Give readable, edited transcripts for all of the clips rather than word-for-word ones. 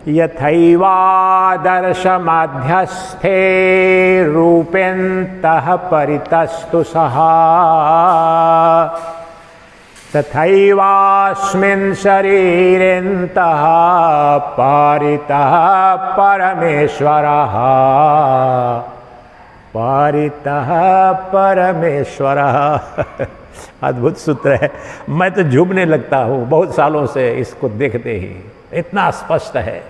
यथैवादर्शमाध्यस्थे रूपेऽन्तः परितस्तु सः तथैवास्मिन् शरीरेऽन्तः परितः परमेश्वरः। परितः परमेश्वरः। अद्भुत सूत्र है। मैं तो झूमने लगता हूँ बहुत सालों से इसको देखते ही, इतना स्पष्ट है।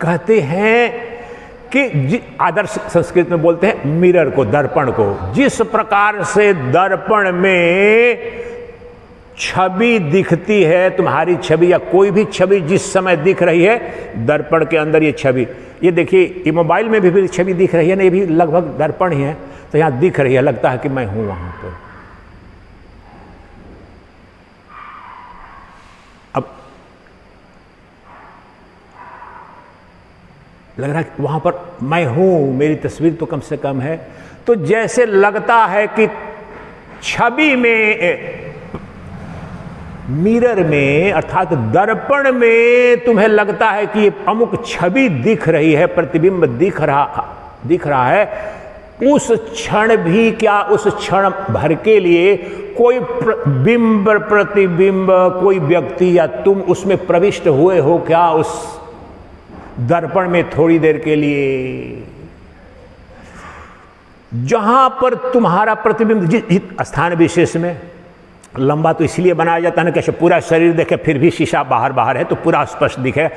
कहते हैं कि आदर्श संस्कृत में बोलते हैं मिरर को, दर्पण को। जिस प्रकार से दर्पण में छवि दिखती है, तुम्हारी छवि या कोई भी छवि जिस समय दिख रही है, दर्पण के अंदर ये छवि, ये देखिए ये मोबाइल में भी छवि दिख रही है ना, ये भी लगभग दर्पण ही है। तो यहां दिख रही है, लगता है कि मैं हूं वहां पर। अब लग रहा है कि वहां पर मैं हूं, मेरी तस्वीर तो कम से कम है। तो जैसे लगता है कि छवि में, मिरर में अर्थात दर्पण में तुम्हें लगता है कि ये अमुक छवि दिख रही है, प्रतिबिंब दिख रहा है। उस क्षण भी क्या, उस क्षण भर के लिए कोई बिंब प्रतिबिंब, कोई व्यक्ति या तुम उसमें प्रविष्ट हुए हो क्या उस दर्पण में थोड़ी देर के लिए? जहां पर तुम्हारा प्रतिबिंब जिस स्थान विशेष में, लंबा तो इसलिए बनाया जाता है ना कि पूरा शरीर देखे, फिर भी शीशा बाहर बाहर है तो पूरा स्पष्ट दिखे।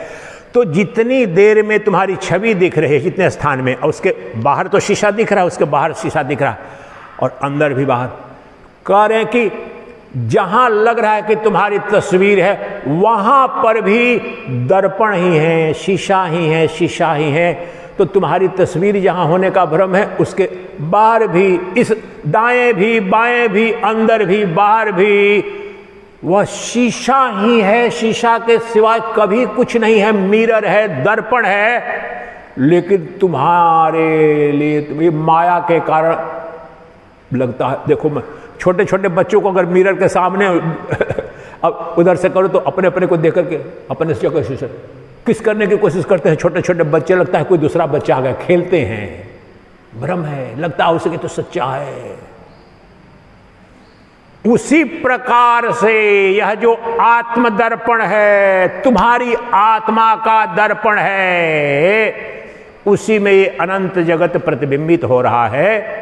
तो जितनी देर में तुम्हारी छवि दिख रही है, जितने स्थान में, और उसके बाहर तो शीशा दिख रहा है, उसके बाहर शीशा दिख रहा है, और अंदर भी बाहर। कह रहे हैं कि जहां लग रहा है कि तुम्हारी तस्वीर है, वहां पर भी दर्पण ही है, शीशा ही है, शीशा ही है। तो तुम्हारी तस्वीर जहां होने का भ्रम है, उसके बाहर भी, इस दाएं भी, बाएं भी, अंदर भी, बाहर भी वह शीशा ही है। शीशा के सिवाय कभी कुछ नहीं है। मिरर है, दर्पण है, लेकिन तुम्हारे लिए ये माया के कारण लगता है। देखो, मैं छोटे छोटे बच्चों को अगर मिरर के सामने अब उधर से करो तो अपने अपने को देख करके अपने से कोशिश किस करने की कोशिश करते हैं। छोटे छोटे बच्चे, लगता है कोई दूसरा बच्चा आ गया, खेलते हैं, भ्रम है, लगता है उसे कि तो सच्चा है। उसी प्रकार से यह जो आत्मदर्पण है, तुम्हारी आत्मा का दर्पण है, उसी में ये अनंत जगत प्रतिबिंबित हो रहा है।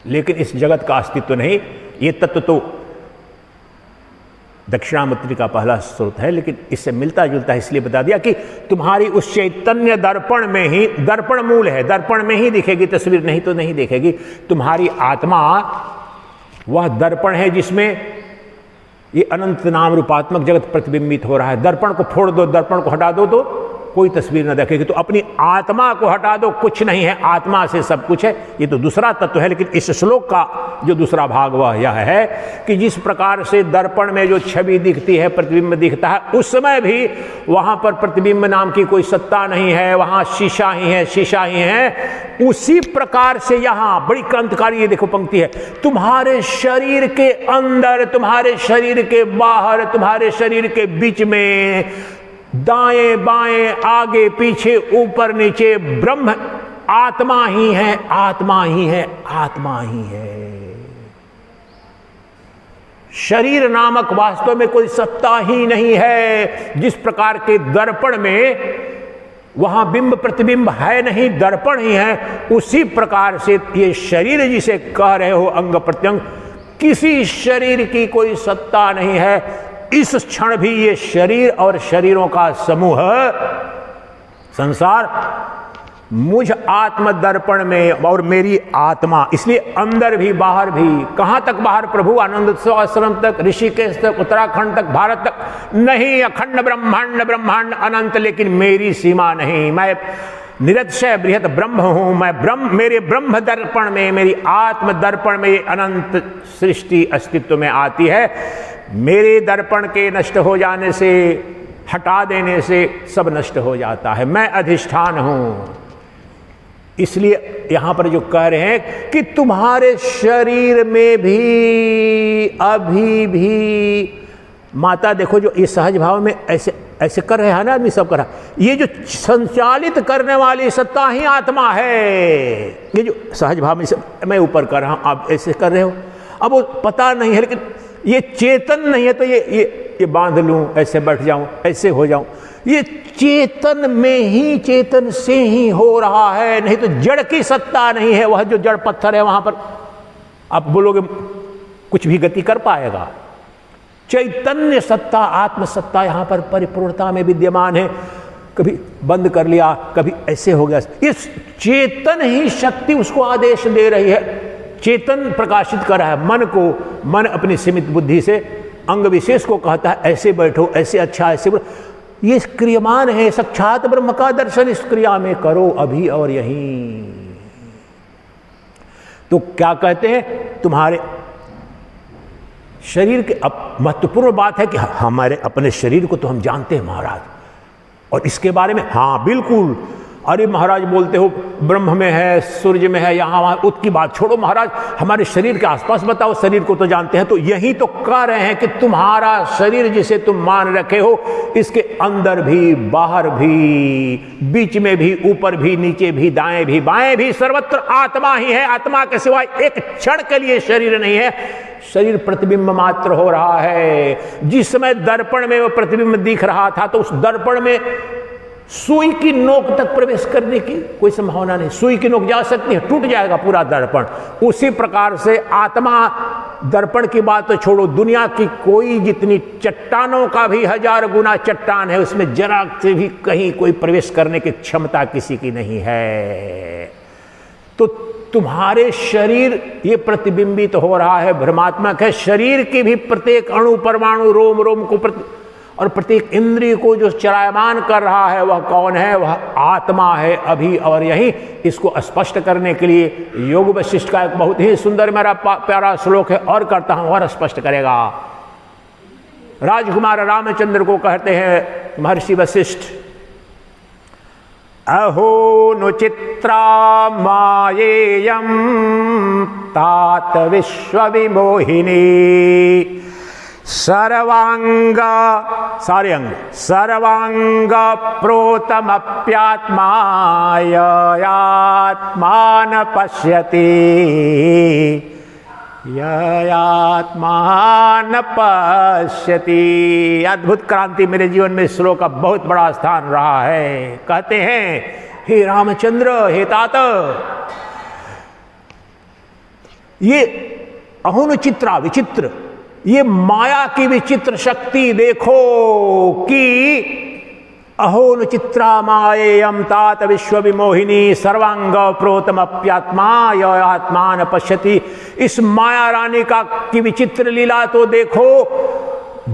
लेकिन इस जगत का अस्तित्व नहीं। ये तत्व तो दक्षिणामूर्ति का पहला स्रोत है, लेकिन इससे मिलता जुलता है, इसलिए बता दिया कि तुम्हारी उस चैतन्य दर्पण में ही, दर्पण मूल है, दर्पण में ही दिखेगी तस्वीर, नहीं तो नहीं दिखेगी। तुम्हारी आत्मा वह दर्पण है जिसमें ये अनंत नाम रूपात्मक जगत प्रतिबिंबित हो रहा है। दर्पण को फोड़ दो, दर्पण को हटा दो तो कोई तस्वीर न दिखेगी। तो अपनी आत्मा को हटा दो, कुछ नहीं है, आत्मा से सब कुछ है। ये तो दूसरा तत्व है। लेकिन इस श्लोक का जो दूसरा भाग वह यह है कि जिस प्रकार से दर्पण में जो छवि दिखती है, प्रतिबिंब दिखता है, उस समय भी वहां पर प्रतिबिंब नाम की कोई सत्ता नहीं है, वहां शीशा ही है, शीशा ही है। उसी प्रकार से यहां बड़ी क्रांतिकारी ये देखो पंक्ति है, तुम्हारे शरीर के अंदर, तुम्हारे शरीर के बाहर, तुम्हारे शरीर के बीच में, दाएं बाएं, आगे पीछे, ऊपर नीचे, ब्रह्म आत्मा ही है, आत्मा ही है, आत्मा ही है। शरीर नामक वास्तव में कोई सत्ता ही नहीं है। जिस प्रकार के दर्पण में वहां बिंब प्रतिबिंब है नहीं, दर्पण ही है, उसी प्रकार से ये शरीर जिसे कह रहे हो अंग प्रत्यंग, किसी शरीर की कोई सत्ता नहीं है। इस क्षण भी ये शरीर और शरीरों का समूह, संसार, मुझ आत्म दर्पण में और मेरी आत्मा, इसलिए अंदर भी बाहर भी। कहां तक बाहर प्रभु? आनंद आश्रम तक, ऋषिकेश तक, उत्तराखंड तक, भारत तक नहीं। अखंड ब्रह्मांड, ब्रह्मांड अनंत, लेकिन मेरी सीमा नहीं। मैं निरतिशय बृहत ब्रह्म हूं। मैं ब्रह्म, मेरे ब्रह्म दर्पण में, मेरी आत्म दर्पण में अनंत सृष्टि अस्तित्व में आती है। मेरे दर्पण के नष्ट हो जाने से, हटा देने से सब नष्ट हो जाता है। मैं अधिष्ठान हूं। इसलिए यहां पर जो कह रहे हैं कि तुम्हारे शरीर में भी अभी भी माता देखो जो ये सहज भाव में ऐसे ऐसे कर रहे हैं ना आदमी, सब कर रहा है। ये जो संचालित करने वाली सत्ता ही आत्मा है। ये जो सहज भाव में मैं ऊपर कर रहा हूं, आप ऐसे कर रहे हो, अब वो पता नहीं है, लेकिन ये चेतन नहीं है तो ये बांध लूं, ऐसे बैठ जाऊं, ऐसे हो जाऊं, ये चेतन में ही, चेतन से ही हो रहा है। नहीं तो जड़ की सत्ता नहीं है। वह जो जड़ पत्थर है वहां पर आप बोलोगे कुछ भी गति कर पाएगा। चैतन्य सत्ता, आत्म सत्ता यहां पर परिपूर्णता में विद्यमान है। कभी बंद कर लिया, कभी ऐसे हो गया। इस चेतन ही शक्ति उसको आदेश दे रही है। चेतन प्रकाशित कर रहा है मन को। मन अपनी सीमित बुद्धि से अंग विशेष को कहता है ऐसे बैठो, ऐसे अच्छा, ऐसे ये क्रियमान है। साक्षात ब्रह्म का दर्शन इस क्रिया में करो, अभी और यहीं। तो क्या कहते हैं, तुम्हारे शरीर के, अब महत्वपूर्ण बात है कि हमारे अपने शरीर को तो हम जानते हैं महाराज, और इसके बारे में हाँ बिल्कुल, अरे महाराज बोलते हो ब्रह्म में है, सूर्य में है, यहाँ वहाँ, उसकी बात छोड़ो महाराज, हमारे शरीर के आसपास बताओ, शरीर को तो जानते हैं। तो यही तो कह रहे हैं कि तुम्हारा शरीर जिसे तुम मान रखे हो, इसके अंदर भी, बाहर भी, बीच में भी, ऊपर भी, नीचे भी, दाएं भी, बाएं भी, सर्वत्र आत्मा ही है। आत्मा के सिवाय एक क्षण के लिए शरीर नहीं है। शरीर प्रतिबिंब मात्र हो रहा है। जिस समय दर्पण में वो प्रतिबिंब दिख रहा था, तो उस दर्पण में सुई की नोक तक प्रवेश करने की कोई संभावना नहीं। सुई की नोक जा सकती है, टूट जाएगा पूरा दर्पण। उसी प्रकार से आत्मा, दर्पण की बात तो छोड़ो, दुनिया की कोई जितनी चट्टानों का भी 1000 गुना चट्टान है, उसमें जरा से भी कहीं कोई प्रवेश करने की क्षमता किसी की नहीं है। तो तुम्हारे शरीर ये प्रतिबिंबित हो रहा है, भ्रमात्मक है। शरीर की भी प्रत्येक अणु परमाणु, रोम रोम को और प्रत्येक इंद्रिय को जो चलायमान कर रहा है, वह कौन है? वह आत्मा है, अभी और यहीं। इसको स्पष्ट करने के लिए योग वशिष्ठ का एक बहुत ही सुंदर मेरा प्यारा श्लोक है, और करता हूं और स्पष्ट करेगा। राजकुमार रामचंद्र को कहते हैं महर्षि वशिष्ठ, अहो नु चित्रा मायेयं तात विश्व विमोहिनी सर्वांग, सारे अंग, सर्वांग प्रोतमप्यात्मा ययात्मान पश्यति, ययात्मान पश्यति। अद्भुत क्रांति मेरे जीवन में श्लोक का बहुत बड़ा स्थान रहा है। कहते हैं, हे रामचंद्र, हे तात, ये अहुन चित्रा, विचित्र, ये माया की विचित्र शक्ति देखो कि अहो चित्रा मायेयं तात विश्व विमोहिनी सर्वांग प्रोतमप्यात्मा ययात्मान पश्यति। इस माया रानी का की विचित्र लीला तो देखो।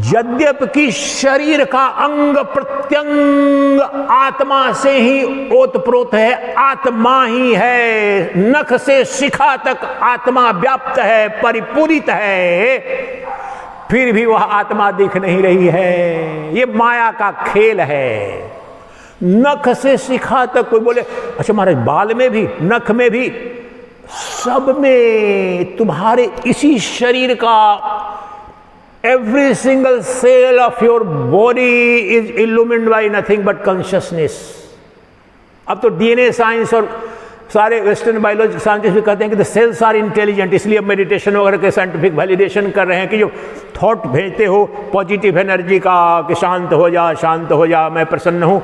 यद्यपि शरीर का अंग प्रत्यंग आत्मा से ही ओतप्रोत है, आत्मा ही है, नख से शिखा तक आत्मा व्याप्त है, परिपूरित है, फिर भी वह आत्मा दिख नहीं रही है। ये माया का खेल है। नख से शिखा तक, कोई बोले अच्छा महाराज बाल में भी, नख में भी, सब में, तुम्हारे इसी शरीर का every single cell of your body is illumined by nothing but consciousness। अब तो डीएनए साइंस और सारे वेस्टर्न बायोलॉजी साइंटिस्ट भी कहते हैं कि द सेल्स आर इंटेलिजेंट। इसलिए अब मेडिटेशन वगैरह के साइंटिफिक वैलिडेशन कर रहे हैं कि जो थॉट भेजते हो पॉजिटिव एनर्जी का, कि शांत हो जा, शांत हो जा, मैं प्रसन्न हूं,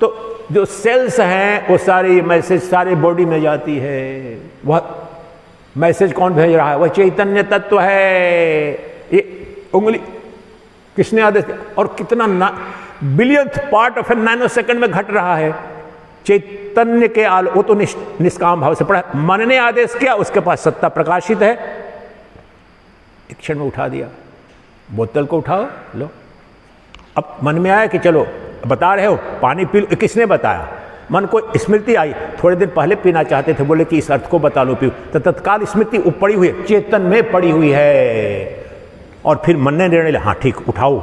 तो जो सेल्स हैं वो सारी मैसेज सारे बॉडी में जाती है। वह मैसेज कौन भेज रहा है? वह चैतन्य तत्व है। ये उंगली किसने आदेश दिया? और कितना billionth part of A nano second में घट रहा है। चैतन्य के वो तो निष्काम भाव से पड़ा, मन ने आदेश किया, उसके पास सत्ता प्रकाशित है, एक क्षण में उठा दिया। बोतल को उठाओ, लो। अब मन में आया कि चलो बता रहे हो पानी पी लो, किसने बताया? मन को स्मृति आई, थोड़े दिन पहले पीना चाहते थे, बोले कि इस अर्थ को बता लो, पीओ। तो तत्काल स्मृति पड़ी हुई है, चेतन में पड़ी हुई है, और फिर मन ने निर्णय लिया, हाँ ठीक, उठाओ।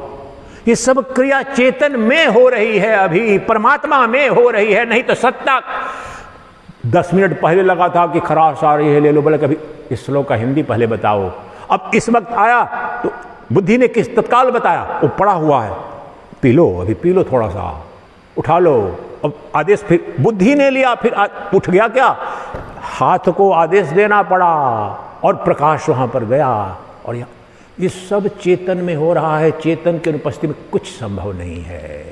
ये सब क्रिया चेतन में हो रही है, अभी परमात्मा में हो रही है। नहीं तो सत्ता 10 मिनट पहले लगा था कि खराश आ रही है, ले लो, बोले कभी इस श्लोक का हिंदी पहले बताओ। अब इस वक्त आया तो बुद्धि ने किस तत्काल बताया, वो पड़ा हुआ है, पी लो, अभी पी लो, थोड़ा सा उठा लो। अब आदेश फिर बुद्धि ने लिया, फिर उठ गया क्या, हाथ को आदेश देना पड़ा और प्रकाश वहां पर गया। और ये सब चेतन में हो रहा है, चेतन की अनुपस्थिति में कुछ संभव नहीं है।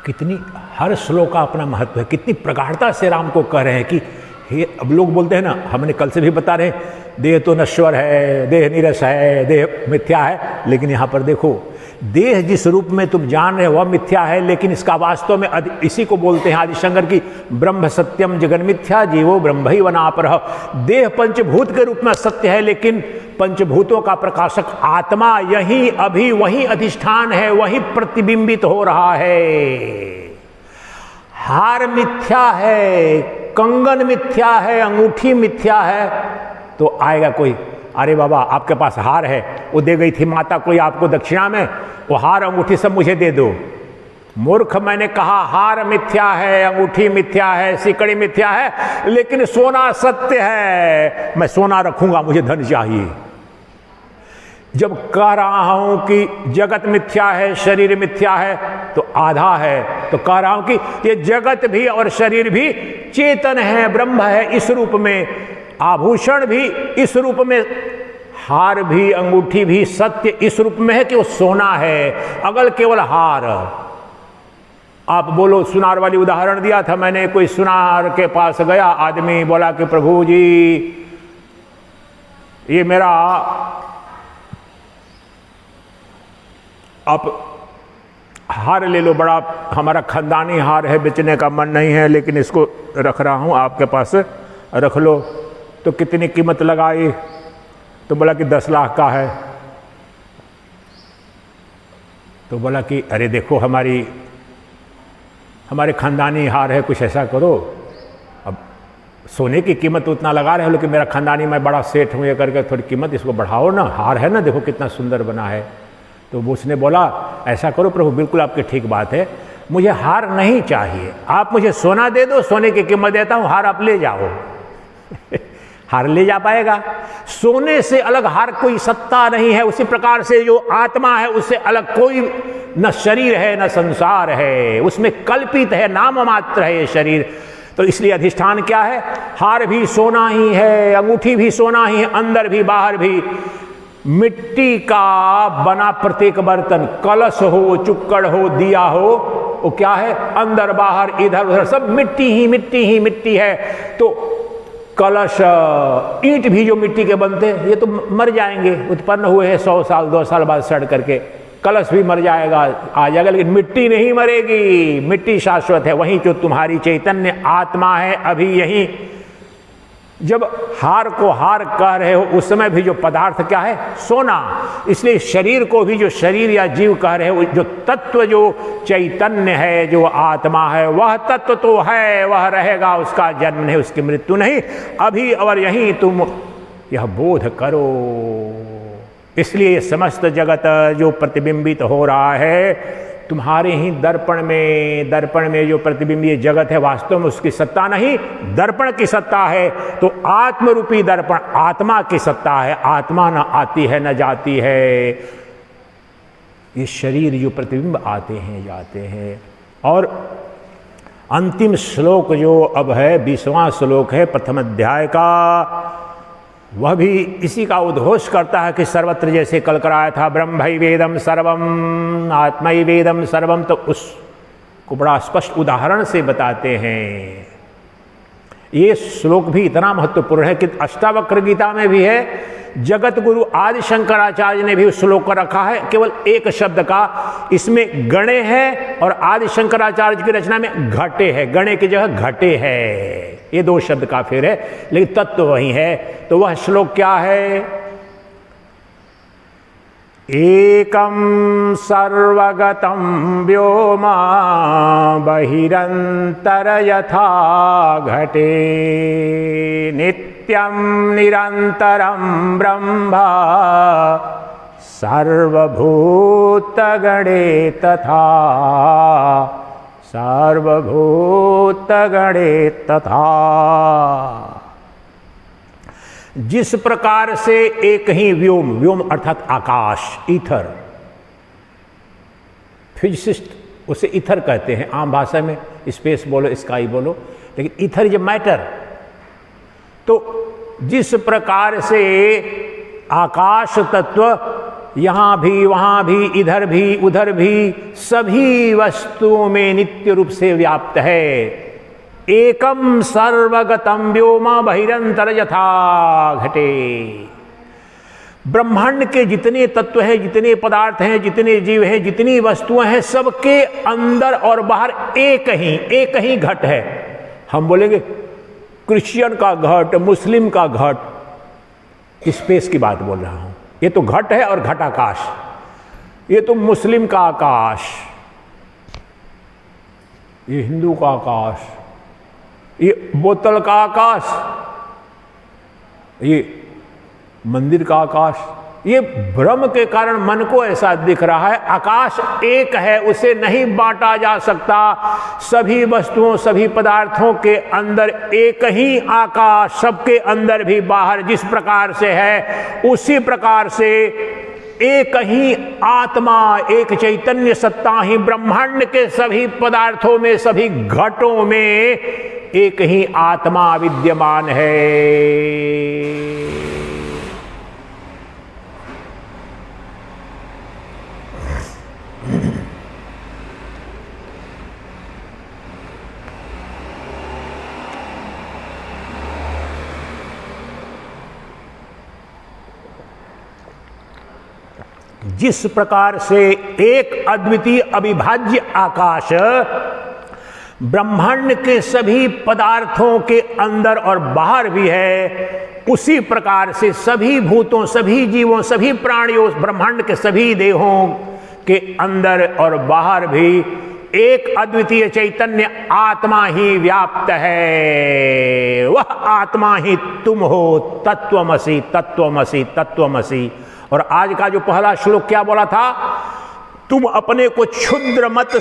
कितनी हर श्लोक का अपना महत्व है, कितनी प्रगाढ़ता से राम को कह रहे हैं कि हे, अब लोग बोलते हैं ना, हमने कल से भी बता रहे हैं, देह तो नश्वर है, देह नीरस है, देह मिथ्या है, लेकिन यहाँ पर देखो, देह जिस रूप में तुम जान रहे हो वह मिथ्या है, लेकिन इसका वास्तव में इसी को बोलते हैं आदिशंकर की ब्रह्म सत्यम जगन मिथ्या जीवो ब्रह्म ही वनापरः। देह पंचभूत के रूप में सत्य है, लेकिन पंचभूतों का प्रकाशक आत्मा यही अभी वही अधिष्ठान है, वही प्रतिबिंबित हो रहा है। हार मिथ्या है, कंगन मिथ्या है, अंगूठी मिथ्या है, तो आएगा कोई, अरे बाबा आपके पास हार है, वो दे गई थी माता कोई आपको दक्षिणा में, वो हार अंगूठी सब मुझे दे दो। मूर्ख, मैंने कहा हार मिथ्या है, अंगूठी मिथ्या है, सिकड़ी मिथ्या है, लेकिन सोना सत्य है, मैं सोना रखूंगा, मुझे धन चाहिए। जब कह रहा हूं कि जगत मिथ्या है, शरीर मिथ्या है, तो आधा है, तो कह रहा हूं कि ये जगत भी और शरीर भी चेतन है, ब्रह्म है इस रूप में, आभूषण भी इस रूप में, हार भी अंगूठी भी सत्य इस रूप में है कि वो सोना है, अगर केवल हार। आप बोलो, सुनार वाली उदाहरण दिया था मैंने, कोई सुनार के पास गया आदमी, बोला कि प्रभु जी ये मेरा आप हार ले लो, बड़ा हमारा खानदानी हार है, बेचने का मन नहीं है, लेकिन इसको रख रहा हूं, आपके पास रख लो। तो कितनी कीमत लगाई, तो बोला कि 10 लाख का है। तो बोला कि अरे देखो हमारे खानदानी हार है, कुछ ऐसा करो, अब सोने की कीमत उतना लगा रहे हो, लेकिन मेरा खानदानी, मैं बड़ा सेठ हूँ, ये करके थोड़ी कीमत इसको बढ़ाओ ना, हार है ना, देखो कितना सुंदर बना है। तो उसने बोला ऐसा करो प्रभु, बिल्कुल आपकी ठीक बात है, मुझे हार नहीं चाहिए, आप मुझे सोना दे दो, सोने की कीमत देता हूँ, हार आप ले जाओ। हार ले जा पाएगा? सोने से अलग हार कोई सत्ता नहीं है। उसी प्रकार से जो आत्मा है उससे अलग कोई न शरीर है न संसार है, उसमें कल्पित है, नाम मात्र है ये शरीर। तो इसलिए अधिष्ठान क्या है? हार भी सोना ही है, अंगूठी भी सोना ही है, अंदर भी बाहर भी। मिट्टी का बना प्रत्येक बर्तन, कलश हो, चुक्कड़ हो, दिया हो, वो क्या है? अंदर बाहर इधर उधर सब मिट्टी ही मिट्टी ही मिट्टी है। तो कलश, ईंट भी जो मिट्टी के बनते हैं ये तो मर जाएंगे, उत्पन्न हुए हैं 100 साल 2 साल बाद सड़ करके, कलश भी मर जाएगा, आ जाएगा, लेकिन मिट्टी नहीं मरेगी, मिट्टी शाश्वत है। वहीं जो तुम्हारी चैतन्य आत्मा है अभी यही, जब हार को हार कह रहे हो उस समय भी जो पदार्थ क्या है? सोना। इसलिए शरीर को भी जो शरीर या जीव कह रहे हो, जो तत्व जो चैतन्य है, जो आत्मा है, वह तत्व तो है, वह रहेगा, उसका जन्म नहीं, उसकी मृत्यु नहीं, अभी और यहीं तुम यह बोध करो। इसलिए ये समस्त जगत जो प्रतिबिंबित हो रहा है तुम्हारे ही दर्पण में जो प्रतिबिंबित जगत है, वास्तव में उसकी सत्ता नहीं, दर्पण की सत्ता है। तो आत्मरूपी दर्पण आत्मा की सत्ता है, आत्मा न आती है न जाती है। ये शरीर जो प्रतिबिंब आते हैं जाते हैं। और अंतिम श्लोक जो अब है 20वां श्लोक है प्रथम अध्याय का, वह भी इसी का उद्घोष करता है कि सर्वत्र जैसे कल कराया था ब्रह्मैवेदं सर्वम आत्मैवेदं सर्वम, तो उसको बड़ा स्पष्ट उदाहरण से बताते हैं। ये श्लोक भी इतना महत्वपूर्ण है कि अष्टावक्र गीता में भी है, जगत गुरु आदि शंकराचार्य ने भी उस श्लोक को रखा है केवल एक शब्द का। इसमें गणे है और आदि शंकराचार्य की रचना में घटे है, गणे की जगह घटे है, ये 2 शब्द काफी है, लेकिन तत्व वही है। तो वह श्लोक क्या है? एकं सर्वगतं व्योमा बहिरंतर यथा घटे नित्यं निरंतरं ब्रह्म सर्वभूतगणे तथा सर्वभूतगणे तथा। जिस प्रकार से एक ही व्योम, व्योम अर्थात आकाश, ईथर, फिजिसिस्ट उसे ईथर कहते हैं आम भाषा में, स्पेस बोलो स्काई बोलो, लेकिन ईथर इज मैटर। तो जिस प्रकार से आकाश तत्व यहां भी वहां भी इधर भी उधर भी सभी वस्तुओं में नित्य रूप से व्याप्त है, एकम सर्वगतम व्योमा बहिरंतर यथा घटे। ब्रह्मांड के जितने तत्व हैं, जितने पदार्थ हैं, जितने जीव हैं, जितनी वस्तुएं हैं, सबके अंदर और बाहर एक ही घट है। हम बोलेंगे क्रिश्चियन का घट, मुस्लिम का घट, स्पेस की बात बोल रहा हूं। ये तो घट है और घटाकाश, ये तो मुस्लिम का आकाश, ये हिंदू का आकाश, ये बोतल का आकाश, ये मंदिर का आकाश। ये भ्रम के कारण मन को ऐसा दिख रहा है। आकाश एक है, उसे नहीं बांटा जा सकता। सभी वस्तुओं, सभी पदार्थों के अंदर एक ही आकाश, सबके अंदर भी बाहर जिस प्रकार से है, उसी प्रकार से एक ही आत्मा, एक चैतन्य सत्ता ही ब्रह्मांड के सभी पदार्थों में, सभी घटों में एक ही आत्मा विद्यमान है। जिस प्रकार से एक अद्वितीय अविभाज्य आकाश ब्रह्मांड के सभी पदार्थों के अंदर और बाहर भी है, उसी प्रकार से सभी भूतों, सभी जीवों, सभी प्राणियों, ब्रह्मांड के सभी देहों के अंदर और बाहर भी एक अद्वितीय चैतन्य आत्मा ही व्याप्त है। वह आत्मा ही तुम हो। तत्वमसि तत्वमसि तत्वमसि। और आज का जो पहला श्लोक क्या बोला था? तुम अपने को क्षुद्र मत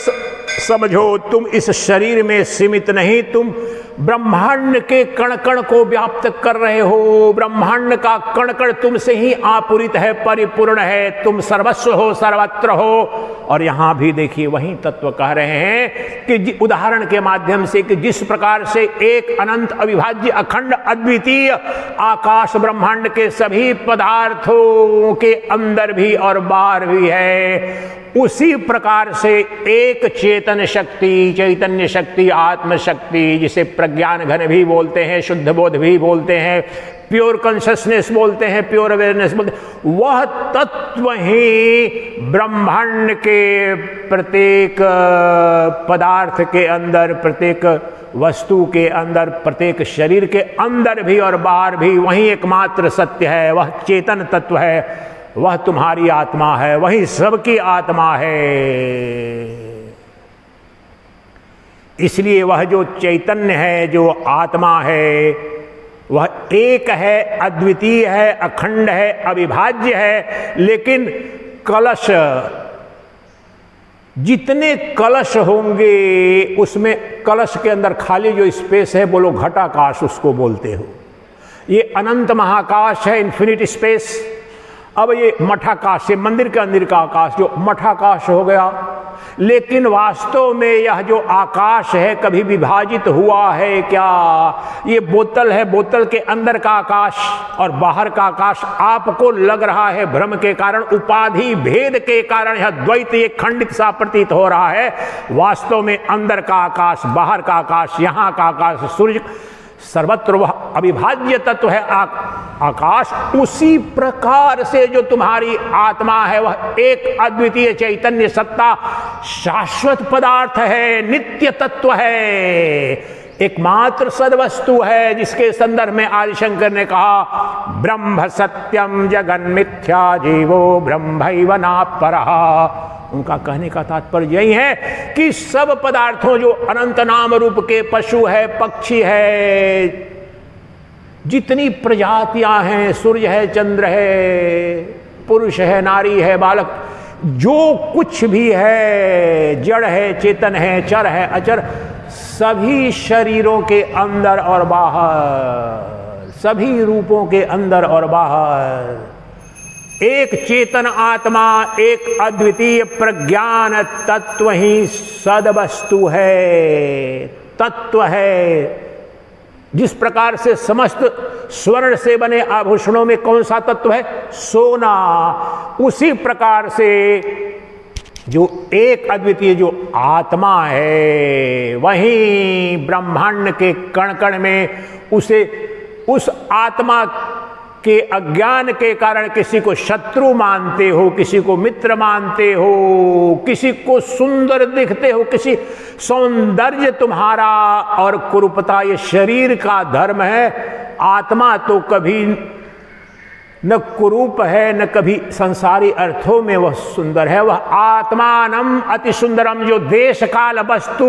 समझो, तुम इस शरीर में सीमित नहीं, तुम ब्रह्मांड के कण कण को व्याप्त कर रहे हो। ब्रह्मांड का कण कण तुमसे ही आपूरित है, परिपूर्ण है, तुम सर्वस्व हो, सर्वत्र हो। और यहां भी देखिए वही तत्व कह रहे हैं कि उदाहरण के माध्यम से कि जिस प्रकार से एक अनंत अविभाज्य अखंड अद्वितीय आकाश ब्रह्मांड के सभी पदार्थों के अंदर भी और बाहर भी है, उसी प्रकार से एक चेतन शक्ति, चैतन्य शक्ति, आत्म शक्ति, जिसे प्रज्ञान घन भी बोलते हैं, शुद्ध बोध भी बोलते हैं, प्योर कॉन्शियसनेस बोलते हैं, प्योर अवेयरनेस बोलते हैं, वह तत्व ही ब्रह्मांड के प्रत्येक पदार्थ के अंदर, प्रत्येक वस्तु के अंदर, प्रत्येक शरीर के अंदर भी और बाहर भी वही एकमात्र सत्य है। वह चेतन तत्व है, वह तुम्हारी आत्मा है, वही सबकी आत्मा है। इसलिए वह जो चैतन्य है, जो आत्मा है, वह एक है, अद्वितीय है, अखंड है, अविभाज्य है। लेकिन कलश, जितने कलश होंगे उसमें कलश के अंदर खाली जो स्पेस है, बोलो घटाकाश उसको बोलते हो। ये अनंत महाकाश है, इन्फिनिट स्पेस। अब ये मठाकाश, ये मंदिर के अंदर का आकाश जो मठाकाश हो गया। लेकिन वास्तव में यह जो आकाश है कभी विभाजित हुआ है क्या? ये बोतल है, बोतल के अंदर का आकाश और बाहर का आकाश आपको लग रहा है भ्रम के कारण, उपाधि भेद के कारण यह द्वैत, ये खंडित सा प्रतीत हो रहा है। वास्तव में अंदर का आकाश, बाहर का आकाश, यहाँ का आकाश, सूर्य, सर्वत्र वह अविभाज्य तत्व है आकाश। उसी प्रकार से जो तुम्हारी आत्मा है वह एक अद्वितीय चैतन्य सत्ता, शाश्वत पदार्थ है, नित्य तत्व है। एकमात्र सद्वस्तु है, जिसके संदर्भ में आदिशंकर ने कहा ब्रह्म सत्यम जगन मिथ्या जीवो ब्रह्मैव नापरः। उनका कहने का तात्पर्य यही है कि सब पदार्थों जो अनंत नाम रूप के पशु है, पक्षी है, जितनी प्रजातियां हैं, सूर्य है, चंद्र है, पुरुष है, नारी है, बालक, जो कुछ भी है, जड़ है, चेतन है, चर है, अचर, सभी शरीरों के अंदर और बाहर, सभी रूपों के अंदर और बाहर एक चेतन आत्मा, एक अद्वितीय प्रज्ञान तत्व ही सद्वस्तु है, तत्व है। जिस प्रकार से समस्त स्वर्ण से बने आभूषणों में कौन सा तत्व है? सोना। उसी प्रकार से जो एक अद्वितीय जो आत्मा है, वही ब्रह्मांड के कण कण में उसे, उस आत्मा के अज्ञान के कारण किसी को शत्रु मानते हो, किसी को मित्र मानते हो, किसी को सुंदर दिखते हो, किसी सौंदर्य तुम्हारा और कुरूपता ये शरीर का धर्म है। आत्मा तो कभी न कुरूप है, न कभी संसारी अर्थों में वह सुंदर है। वह आत्मानम अति सुंदरम, जो देश काल वस्तु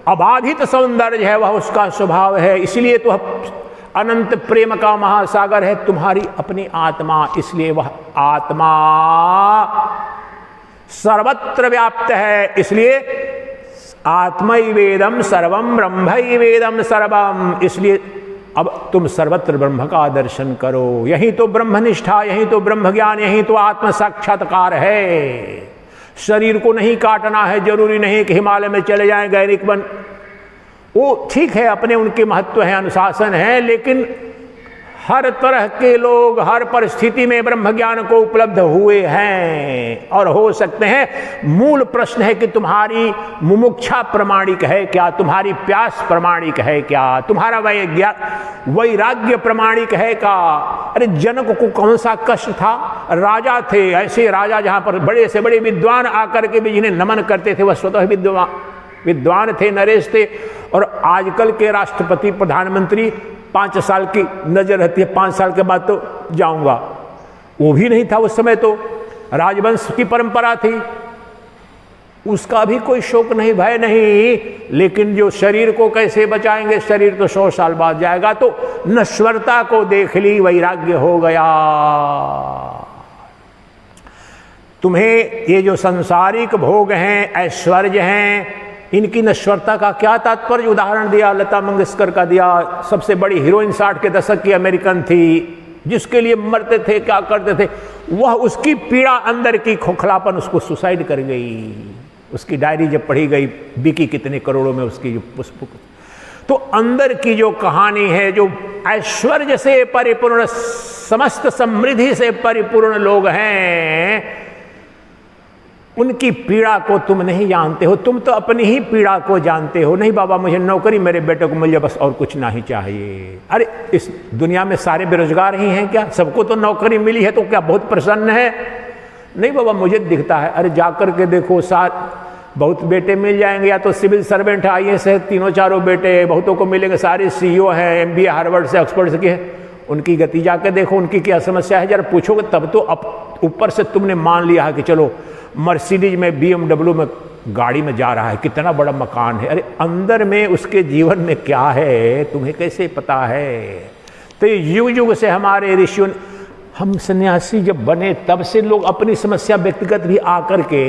अबाधित सौंदर्य है, वह उसका स्वभाव है। इसलिए तो अनंत प्रेम का महासागर है तुम्हारी अपनी आत्मा। इसलिए वह आत्मा सर्वत्र व्याप्त है। इसलिए आत्मैवेदम सर्वम ब्रह्मैवेदम सर्वम। इसलिए अब तुम सर्वत्र ब्रह्म का दर्शन करो। यही तो ब्रह्मनिष्ठा, यही तो ब्रह्म ज्ञान, यही तो आत्म साक्षात्कार है। शरीर को नहीं काटना है, जरूरी नहीं कि हिमालय में चले जाएं गैरिक बन, वो ठीक है, अपने उनके महत्व है, अनुशासन है, लेकिन हर तरह के लोग हर परिस्थिति में ब्रह्म ज्ञान को उपलब्ध हुए हैं और हो सकते हैं। मूल प्रश्न है कि तुम्हारी मुमुक्षा प्रमाणिक है क्या? तुम्हारी प्यास प्रमाणिक है क्या? तुम्हारा वैराग्य प्रमाणिक है क्या? अरे जनक को कौन सा कष्ट था? राजा थे, ऐसे राजा जहां पर बड़े से बड़े विद्वान आकर के भी जिन्हें नमन करते थे, वह स्वतः विद्वान थे, नरेश थे। और आजकल के राष्ट्रपति प्रधानमंत्री 5 साल की नजर रहती है, 5 साल के बाद तो जाऊंगा। वो भी नहीं था उस समय, तो राजवंश की परंपरा थी, उसका भी कोई शोक नहीं, भय नहीं। लेकिन जो शरीर को कैसे बचाएंगे? शरीर तो 100 साल बाद जाएगा। तो नश्वरता को देख ली, वैराग्य हो गया। तुम्हें ये जो सांसारिक भोग हैं, ऐश्वर्य हैं, इनकी नश्वरता का क्या तात्पर्य? उदाहरण दिया, लता मंगेशकर का दिया। सबसे बड़ी हीरोइन 60 के दशक की अमेरिकन थी, जिसके लिए मरते थे, क्या करते थे, वह उसकी पीड़ा अंदर की खोखलापन उसको सुसाइड कर गई। उसकी डायरी जब पढ़ी गई, बिकी कितने करोड़ों में उसकी जो पुष्प। तो अंदर की जो कहानी है, जो ऐश्वर्य से परिपूर्ण, समस्त समृद्धि से परिपूर्ण लोग हैं, उनकी पीड़ा को तुम नहीं जानते हो। तुम तो अपनी ही पीड़ा को जानते हो। नहीं बाबा, मुझे नौकरी मेरे बेटे को मिल जाए बस, और कुछ नहीं चाहिए। अरे इस दुनिया में सारे बेरोजगार ही हैं क्या? सबको तो नौकरी मिली है, तो क्या बहुत प्रसन्न है? नहीं बाबा, मुझे दिखता है। अरे जाकर के देखो, बहुत बेटे मिल जाएंगे, या तो सिविल सर्वेंट IAS है, 3-4 बेटे बहुतों को मिलेंगे, सारे CEO हैं, MBA हार्वर्ड से, ऑक्सफोर्ड से किए। उनकी गति जाकर देखो, उनकी क्या समस्या है, जरा पूछोगे तब तो। अब ऊपर से तुमने मान लिया है कि चलो मर्सिडीज में, BMW में गाड़ी में जा रहा है, कितना बड़ा मकान है। अरे अंदर में उसके जीवन में क्या है तुम्हें कैसे पता है? तो युग युग से हमारे ऋषियों, हम सन्यासी जब बने तब से लोग अपनी समस्या व्यक्तिगत भी आकर के,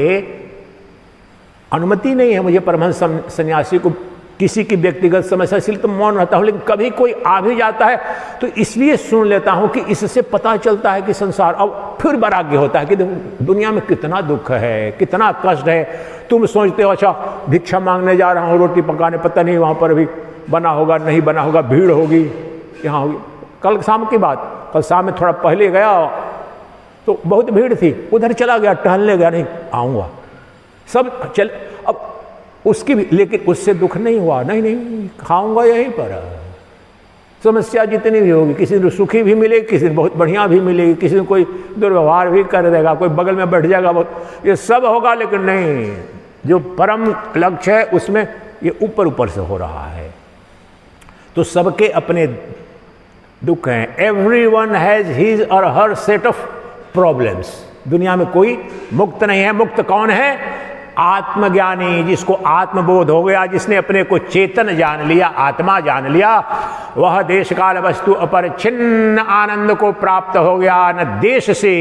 अनुमति नहीं है मुझे परमहंस सन्यासी को किसी की व्यक्तिगत समस्या, इसलिए तो मौन रहता हूं। लेकिन कभी कोई आ भी जाता है तो इसलिए सुन लेता हूं कि इससे पता चलता है कि संसार, अब फिर वैराग्य होता है कि देखो दुनिया में कितना दुख है, कितना कष्ट है। तुम सोचते हो अच्छा भिक्षा मांगने जा रहा हूं, रोटी पकाने, पता नहीं वहां पर भी बना होगा नहीं बना होगा, भीड़ होगी, यहाँ होगी। कल शाम की बात, कल शाम में थोड़ा पहले गया तो बहुत भीड़ थी, उधर चला गया, टहलने गया, नहीं आऊँगा, सब चल। अब उसकी भी, लेकिन उससे दुख नहीं हुआ, नहीं खाऊंगा यहीं पर। समस्या जितनी भी होगी, किसी दिन सुखी भी मिलेगी, किसी दिन बहुत बढ़िया भी मिलेगी, किसी दिन कोई दुर्व्यवहार भी कर देगा, कोई बगल में बैठ जाएगा, बहुत, ये सब होगा। लेकिन नहीं, जो परम लक्ष्य है उसमें ये ऊपर ऊपर से हो रहा है। तो सबके अपने दुख हैं। एवरीवन हैज हिज और हर सेट ऑफ प्रॉब्लम्स। दुनिया में कोई मुक्त नहीं है। मुक्त कौन है? आत्मज्ञानी, जिसको आत्मबोध हो गया, जिसने अपने को चेतन जान लिया, आत्मा जान लिया, वह देश काल वस्तु अपरिच्छिन्न आनंद को प्राप्त हो गया। न देश से,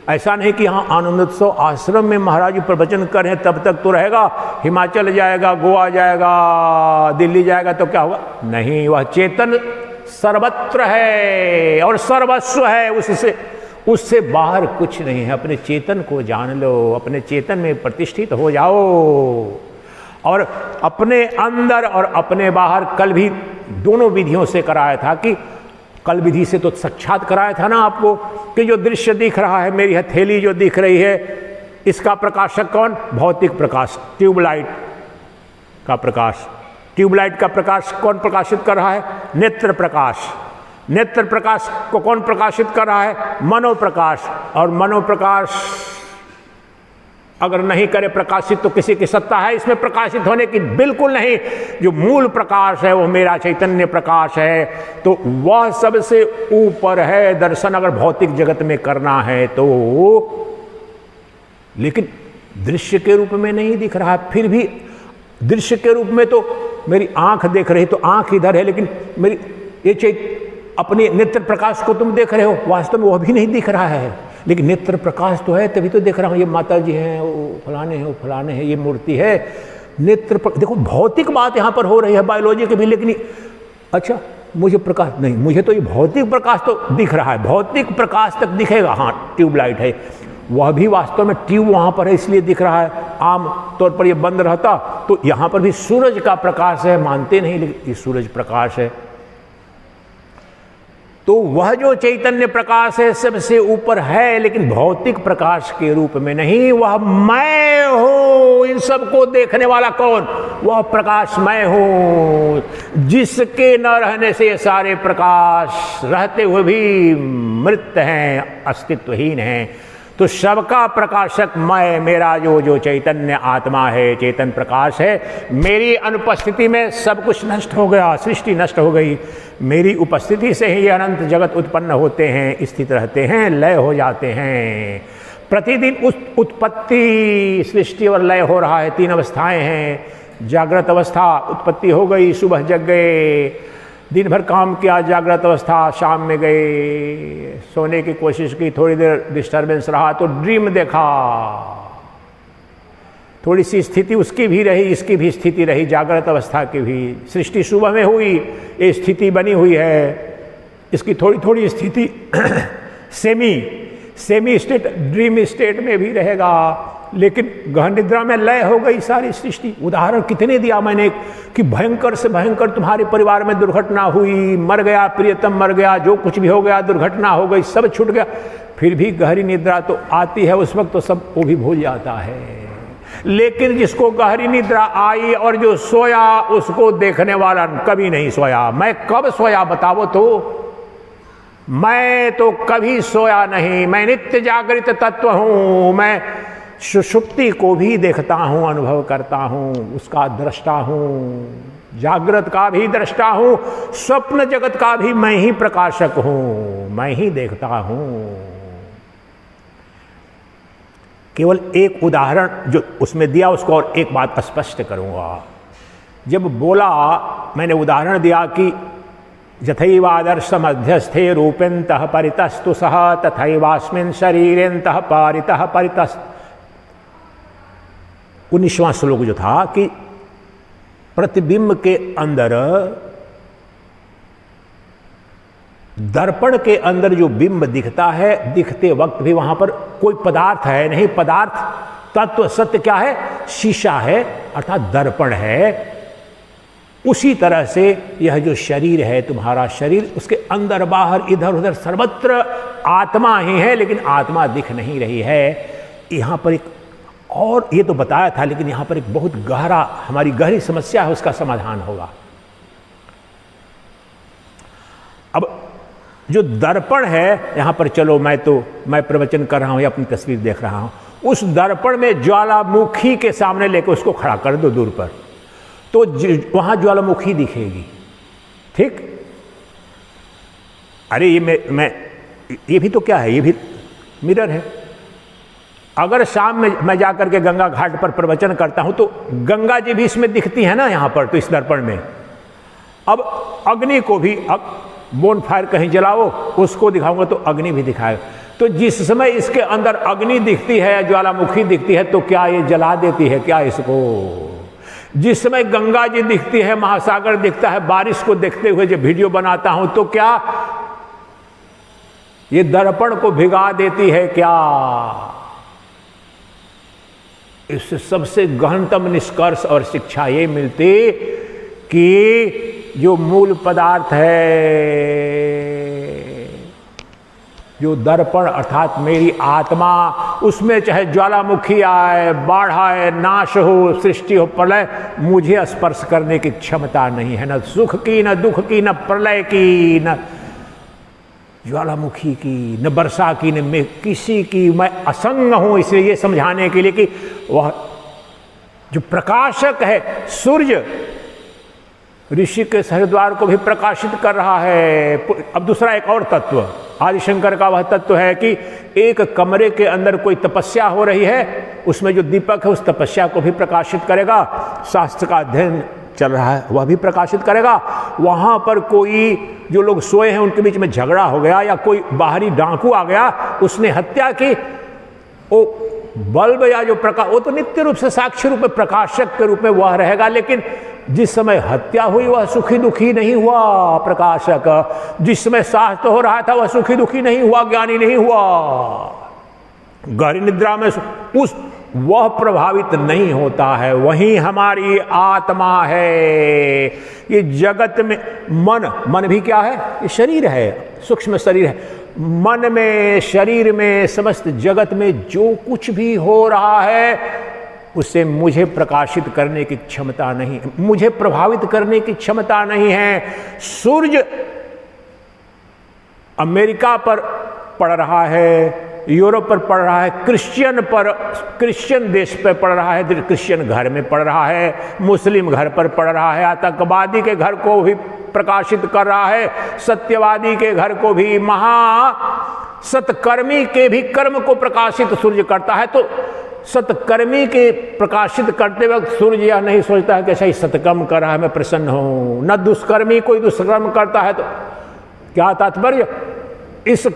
ऐसा नहीं कि हाँ आनंदोत्सव आश्रम में महाराज जी प्रवचन कर रहे हैं तब तक तो रहेगा, हिमाचल जाएगा, गोवा जाएगा, दिल्ली जाएगा तो क्या होगा? नहीं, वह चेतन सर्वत्र है और सर्वस्व है। उससे बाहर कुछ नहीं है। अपने चेतन को जान लो, अपने चेतन में प्रतिष्ठित हो जाओ और अपने अंदर और अपने बाहर। कल भी दोनों विधियों से कराया था कि कल विधि से तो साक्षात कराया था ना आपको कि जो दृश्य दिख रहा है, मेरी हथेली जो दिख रही है, इसका प्रकाशक कौन? भौतिक प्रकाश, ट्यूबलाइट का प्रकाश। ट्यूबलाइट का प्रकाश कौन प्रकाशित कर रहा है? नेत्र प्रकाश। नेत्र प्रकाश को कौन प्रकाशित कर रहा है? मनोप्रकाश। और मनोप्रकाश अगर नहीं करे प्रकाशित तो किसी की सत्ता है इसमें प्रकाशित होने की? बिल्कुल नहीं। जो मूल प्रकाश है वो मेरा चैतन्य प्रकाश है, तो वह सबसे ऊपर है। दर्शन अगर भौतिक जगत में करना है तो, लेकिन दृश्य के रूप में नहीं दिख रहा। फिर भी दृश्य के रूप में तो मेरी आंख देख रही, तो आंख इधर है, लेकिन मेरी ये अपने नेत्र प्रकाश को तुम देख रहे हो, वास्तव में वह भी नहीं दिख रहा है, लेकिन नेत्र प्रकाश तो है, तभी तो देख रहा हूँ। ये माता जी हैं, वो फलाने हैं, वो फलाने हैं, ये मूर्ति है। नेत्र देखो भौतिक बात यहाँ पर हो रही है, बायोलॉजी के भी, लेकिन अच्छा मुझे प्रकाश नहीं, मुझे तो ये भौतिक प्रकाश तो दिख रहा है। भौतिक प्रकाश तक दिखेगा, हाँ ट्यूबलाइट है, वह भी वास्तव में ट्यूब वहाँ पर है इसलिए दिख रहा है। आम तौर पर ये बंद रहता तो यहाँ पर भी सूरज का प्रकाश है, मानते नहीं, लेकिन ये सूरज प्रकाश है। तो वह जो चैतन्य प्रकाश है सबसे ऊपर है, लेकिन भौतिक प्रकाश के रूप में नहीं। वह मैं हूं, इन सबको देखने वाला कौन? वह प्रकाश मैं हूं, जिसके न रहने से ये सारे प्रकाश रहते हुए भी मृत हैं, अस्तित्वहीन हैं। तो सबका प्रकाशक मैं, मेरा जो चैतन्य आत्मा है, चेतन प्रकाश है, मेरी अनुपस्थिति में सब कुछ नष्ट हो गया, सृष्टि नष्ट हो गई। मेरी उपस्थिति से ही ये अनंत जगत उत्पन्न होते हैं, स्थित रहते हैं, लय हो जाते हैं। प्रतिदिन उस उत्पत्ति, सृष्टि और लय हो रहा है। 3 अवस्थाएं हैं। जागृत अवस्था, उत्पत्ति हो गई, सुबह जग गए, दिन भर काम किया, जागृत अवस्था, शाम में गए, सोने की कोशिश की, थोड़ी देर डिस्टर्बेंस रहा तो ड्रीम देखा, थोड़ी सी स्थिति उसकी भी रही, इसकी भी स्थिति रही, जागृत अवस्था की भी। सृष्टि सुबह में हुई, ये स्थिति बनी हुई है, इसकी थोड़ी थोड़ी स्थिति सेमी स्टेट, ड्रीम स्टेट में भी रहेगा, लेकिन गहन निद्रा में लय हो गई सारी सृष्टि। उदाहरण कितने दिया मैंने कि भयंकर से भयंकर तुम्हारे परिवार में दुर्घटना हुई, मर गया प्रियतम, मर गया, जो कुछ भी हो गया, दुर्घटना हो गई, सब छूट गया, फिर भी गहरी निद्रा तो आती है, उस वक्त तो सब वो भी भूल जाता है। लेकिन जिसको गहरी निद्रा आई और जो सोया, उसको देखने वाला कभी नहीं सोया। मैं कब सोया बताओ तो? मैं तो कभी सोया नहीं, मैं नित्य जागृत तत्व हूं। मैं सुषुप्ति को भी देखता हूं, अनुभव करता हूं, उसका दृष्टा हूं, जागृत का भी दृष्टा हूं, स्वप्न जगत का भी मैं ही प्रकाशक हूं, मैं ही देखता हूं। केवल एक उदाहरण जो उसमें दिया उसको और एक बात स्पष्ट करूंगा। जब बोला, मैंने उदाहरण दिया कि यथैवादर्श मध्यस्थे रूपेन्तः परितस्तु सह तथैवास्मिन् शरीरेन्तः पारितः परितस्त। 19वां श्लोक जो था कि प्रतिबिंब के अंदर, दर्पण के अंदर जो बिंब दिखता है, दिखते वक्त भी वहां पर कोई पदार्थ है नहीं। पदार्थ तत्व सत्य क्या है? शीशा है, अर्थात दर्पण है। उसी तरह से यह जो शरीर है, तुम्हारा शरीर, उसके अंदर बाहर इधर उधर सर्वत्र आत्मा ही है, लेकिन आत्मा दिख नहीं रही है। यहां पर एक और, ये तो बताया था, लेकिन यहां पर एक बहुत गहरा, हमारी गहरी समस्या है, उसका समाधान होगा। अब जो दर्पण है यहां पर, चलो मैं प्रवचन कर रहा हूं या अपनी तस्वीर देख रहा हूं, उस दर्पण में ज्वालामुखी के सामने लेकर उसको खड़ा कर दो दूर पर, तो वहां ज्वालामुखी दिखेगी, ठीक। अरे ये भी तो क्या है, ये भी मिरर है। अगर शाम में मैं जाकर के गंगा घाट पर प्रवचन करता हूं तो गंगा जी भी इसमें दिखती है ना यहां पर, तो इस दर्पण में। अब अग्नि को भी, अब बोन फायर कहीं जलाओ, उसको दिखाऊंगा तो अग्नि भी दिखाएगा। तो जिस समय इसके अंदर अग्नि दिखती है, ज्वालामुखी दिखती है, तो क्या ये जला देती है क्या इसको? जिस समय गंगा जी दिखती है, महासागर दिखता है, बारिश को देखते हुए जब वीडियो बनाता हूं तो क्या ये दर्पण को भिगा देती है क्या? इससे सबसे गहनतम निष्कर्ष और शिक्षा ये मिलती कि जो मूल पदार्थ है, जो दर्पण अर्थात मेरी आत्मा, उसमें चाहे ज्वालामुखी आए, बाढ़ आए, नाश हो, सृष्टि हो, प्रलय, मुझे स्पर्श करने की क्षमता नहीं है। न सुख की, न दुख की, न प्रलय की, न ज्वालामुखी की, न वर्षा की, न मैं किसी की, मैं असंग हूं। इसलिए ये समझाने के लिए कि वह जो प्रकाशक है सूर्य, ऋषि के हरिद्वार को भी प्रकाशित कर रहा है। अब दूसरा एक और तत्व आदिशंकर का वह तत्व है कि एक कमरे के अंदर कोई तपस्या हो रही है, उसमें जो दीपक है उस तपस्या को भी प्रकाशित करेगा। शास्त्र का अध्ययन चल रहा है वह भी प्रकाशित करेगा। वहां पर कोई जो लोग सोए हैं उनके बीच में झगड़ा हो गया या कोई बाहरी डाकू आ गया, उसने हत्या की, वो बल्ब या जो प्रकाश, वो तो नित्य रूप से साक्षी रूप में प्रकाशक के रूप में वह रहेगा। लेकिन जिस समय हत्या हुई वह सुखी दुखी नहीं हुआ प्रकाशक। जिस समय शास्त्र हो रहा था वह सुखी दुखी नहीं हुआ, ज्ञानी नहीं हुआ। गहरी निद्रा में वह प्रभावित नहीं होता है। वही हमारी आत्मा है। ये जगत में मन भी क्या है? ये शरीर है, सूक्ष्म शरीर है। मन में, शरीर में, समस्त जगत में जो कुछ भी हो रहा है उससे मुझे प्रकाशित करने की क्षमता नहीं है, मुझे प्रभावित करने की क्षमता नहीं है। सूर्य अमेरिका पर पड़ रहा है, यूरोप पर पड़ रहा है, क्रिश्चियन देश पर पड़ रहा है, क्रिश्चियन घर में पड़ रहा है, मुस्लिम घर पर पड़ रहा है, आतंकवादी के घर को भी प्रकाशित कर रहा है, सत्यवादी के घर को भी, सतकर्मी के भी कर्म को प्रकाशित सूर्य करता है। तो सतकर्मी के प्रकाशित करते वक्त सूर्य यह नहीं सोचता है कि ऐसा ही सतकर्म कर रहा है, मैं प्रसन्न हूं। न दुष्कर्मी कोई दुष्कर्म करता है तो क्या तात्पर्य? इस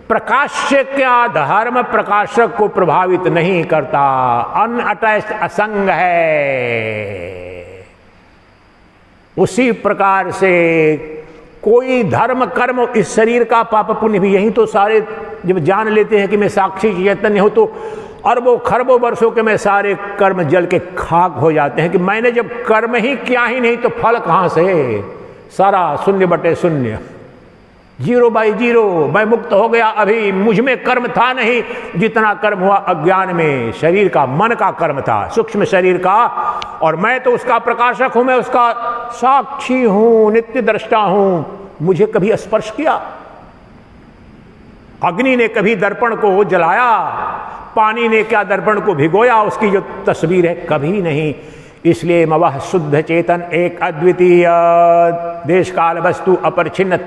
प्रकाश्य का धर्म प्रकाशक को प्रभावित नहीं करता, अनअटैच्ड, असंग है। उसी प्रकार से कोई धर्म कर्म, इस शरीर का पाप पुण्य भी, यही तो सारे जब जान लेते हैं कि मैं साक्षी चैतन्य हूं तो अरबों खरबों वर्षों के में सारे कर्म जल के खाक हो जाते हैं कि मैंने जब कर्म ही किया ही नहीं तो फल कहां से? सारा शून्य बटे शून्य, 0/0। मैं मुक्त हो गया, अभी मुझ में कर्म था नहीं। जितना कर्म हुआ अज्ञान में, शरीर का, मन का कर्म था, सूक्ष्म शरीर का, और मैं तो उसका प्रकाशक हूं, मैं उसका साक्षी हूं, नित्य दृष्टा हूं। मुझे कभी स्पर्श किया? अग्नि ने कभी दर्पण को जलाया? पानी ने क्या दर्पण को भिगोया? उसकी जो तस्वीर है, कभी नहीं। इसलिए मवह शुद्ध चेतन एक अद्वितीय देश काल वस्तु अपरिछिन्न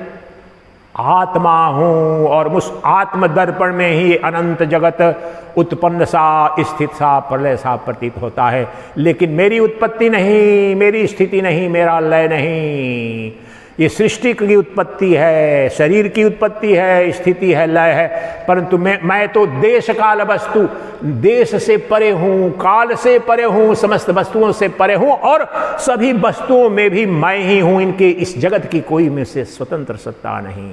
आत्मा हूं, और उस आत्म दर्पण में ही अनंत जगत उत्पन्न सा, स्थित सा, प्रलय सा प्रतीत होता है। लेकिन मेरी उत्पत्ति नहीं, मेरी स्थिति नहीं, मेरा लय नहीं। ये सृष्टि की उत्पत्ति है, शरीर की उत्पत्ति है, स्थिति है, लय है। परंतु मैं तो देश काल वस्तु, देश से परे हूं, काल से परे हूं, समस्त वस्तुओं से परे हूं, और सभी वस्तुओं में भी मैं ही हूं। इनके इस जगत की कोई में से स्वतंत्र सत्ता नहीं।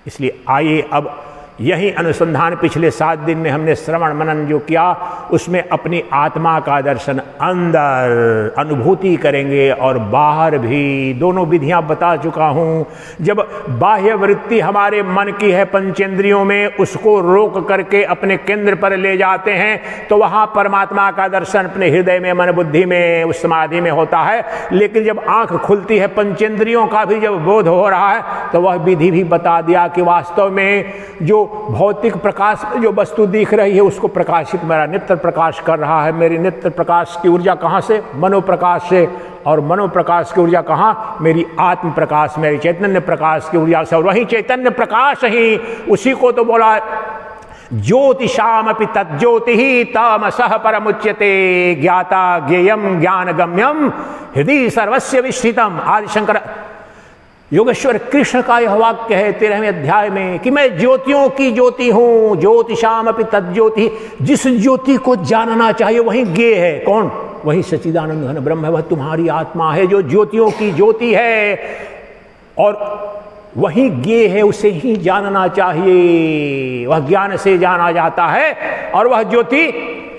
इसलिए आइए अब यही अनुसंधान पिछले 7 दिन में हमने श्रवण मनन जो किया, उसमें अपनी आत्मा का दर्शन अंदर अनुभूति करेंगे और बाहर भी। दोनों विधियां बता चुका हूं। जब बाह्य वृत्ति हमारे मन की है, पंचेंद्रियों में, उसको रोक करके अपने केंद्र पर ले जाते हैं तो वहां परमात्मा का दर्शन अपने हृदय में, मन बुद्धि में, उस समाधि में होता है। लेकिन जब आंख खुलती है, पंचेंद्रियों का भी जब बोध हो रहा है, तो वह विधि भी बता दिया कि वास्तव में जो भौतिक प्रकाश में जो वस्तु दिख रही है उसको प्रकाशित मेरा नेत्र प्रकाश कर रहा है। मेरी नेत्र प्रकाश की ऊर्जा कहाँ से? मनोप्रकाश से। और मनोप्रकाश की ऊर्जा कहाँ? मेरी आत्म प्रकाश, मेरी चैतन्य प्रकाश की ऊर्जा से। और वही चैतन्य प्रकाश ही, उसी को तो बोला ज्योतिषामपि तज्ज्योति ही तमसः परमुच्यते ज्ञाता ज्ञेयम ज्ञान गम्यम हृदय सर्वस्य विष्ठितम। आदिशंकर योगेश्वर कृष्ण का यह वाक्य है 13वें अध्याय में कि मैं ज्योतियों की ज्योति हूं, ज्योतिषामपि तज्ज्योति। जिस ज्योति को जानना चाहिए वही ज्ञेय है। कौन? वही सच्चिदानंद घन ब्रह्म है, वह तुम्हारी आत्मा है जो ज्योतियों की ज्योति है और वही ज्ञेय है, उसे ही जानना चाहिए। वह ज्ञान से जाना जाता है और वह ज्योति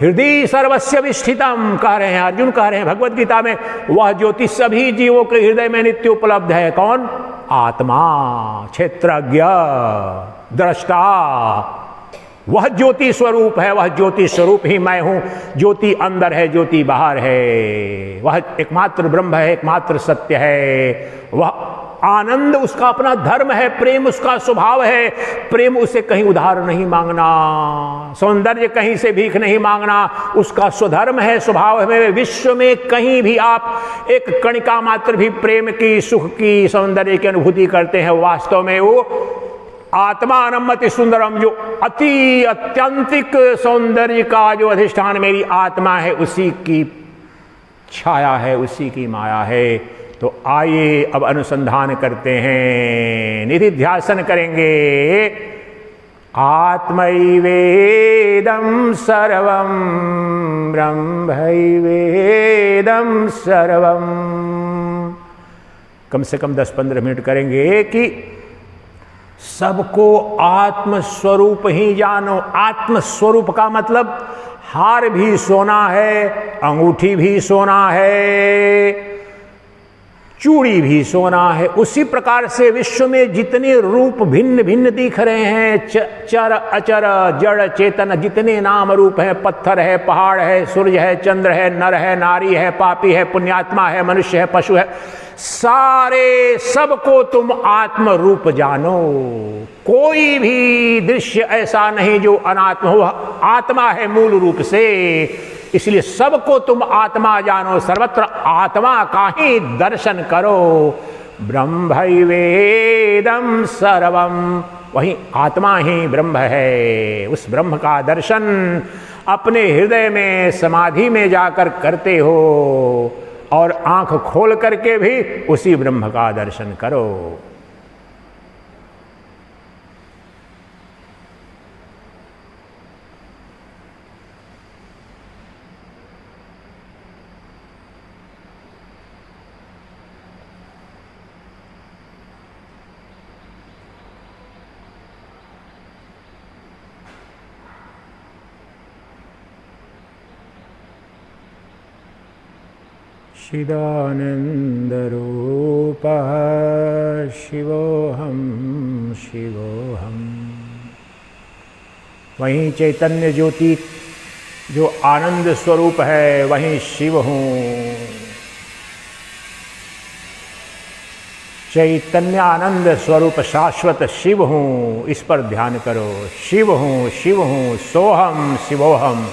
हृदय सर्वस्य विष्ठितम कह रहे हैं अर्जुन, कह रहे हैं भगवत गीता में। वह ज्योति सभी जीवों के हृदय में नित्य उपलब्ध है। कौन? आत्मा, क्षेत्रज्ञ, दृष्टा। वह ज्योति स्वरूप है, वह ज्योति स्वरूप ही मैं हूं। ज्योति अंदर है, ज्योति बाहर है। वह एकमात्र ब्रह्म है, एकमात्र सत्य है। वह आनंद उसका अपना धर्म है, प्रेम उसका स्वभाव है। प्रेम उसे कहीं उधार नहीं मांगना, सौंदर्य कहीं से भीख नहीं मांगना, उसका स्वधर्म है, स्वभाव है। विश्व में कहीं भी आप एक कणिका मात्र भी प्रेम की, सुख की, सौंदर्य की अनुभूति करते हैं, वास्तव में वो आत्मानमति सुंदरम, जो अति अत्यंतिक सौंदर्य का जो अधिष्ठान मेरी आत्मा है, उसी की छाया है, उसी की माया है। तो आइए अब अनुसंधान करते हैं, निधिध्यासन करेंगे। आत्मैवेदं सर्वं ब्रह्मैवेदं सर्वं। कम से कम 10-15 मिनट करेंगे कि सबको आत्मस्वरूप ही जानो। आत्मस्वरूप का मतलब हार भी सोना है, अंगूठी भी सोना है, चूड़ी भी सोना है। उसी प्रकार से विश्व में जितने रूप भिन्न भिन्न दिख रहे हैं, चर अचर जड़ चेतन, जितने नाम रूप हैं, पत्थर है, पहाड़ है, सूर्य है, चंद्र है, नर है, नारी है, पापी है, पुण्यात्मा है, मनुष्य है, पशु है, सारे सबको तुम आत्म रूप जानो। कोई भी दृश्य ऐसा नहीं जो अनात्म हो, आत्मा है मूल रूप से। इसलिए सबको तुम आत्मा जानो, सर्वत्र आत्मा का ही दर्शन करो। ब्रह्मैवेदं सर्वं, वही आत्मा ही ब्रह्म है। उस ब्रह्म का दर्शन अपने हृदय में समाधि में जाकर करते हो और आंख खोल करके भी उसी ब्रह्म का दर्शन करो। चिदानन्दरूपः शिवोऽहं शिवोऽहं। वहीं चैतन्य ज्योति जो आनंद स्वरूप है, वहीं शिव हूँ। चैतन्य आनंद स्वरूप शाश्वत शिव हूँ, इस पर ध्यान करो। शिव हूँ, शिव हूँ, सोहम शिवोहम।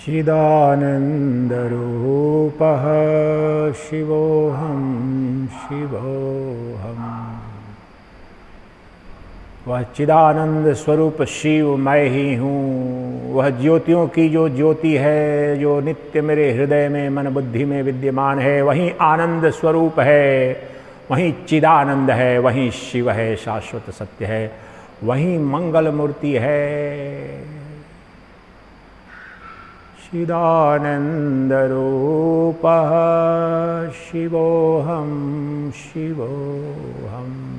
चिदानन्दरूपः शिवोऽहं शिवोऽहम्। वह चिदानंद स्वरूप शिव मैं ही हूँ। वह ज्योतियों की जो ज्योति है, जो नित्य मेरे हृदय में मन बुद्धि में विद्यमान है, वही आनंद स्वरूप है, वही चिदानंद है, वही शिव है, शाश्वत सत्य है, वही मंगल मूर्ति है। चिदानंद रूपः शिवोऽहं शिवोऽहम्।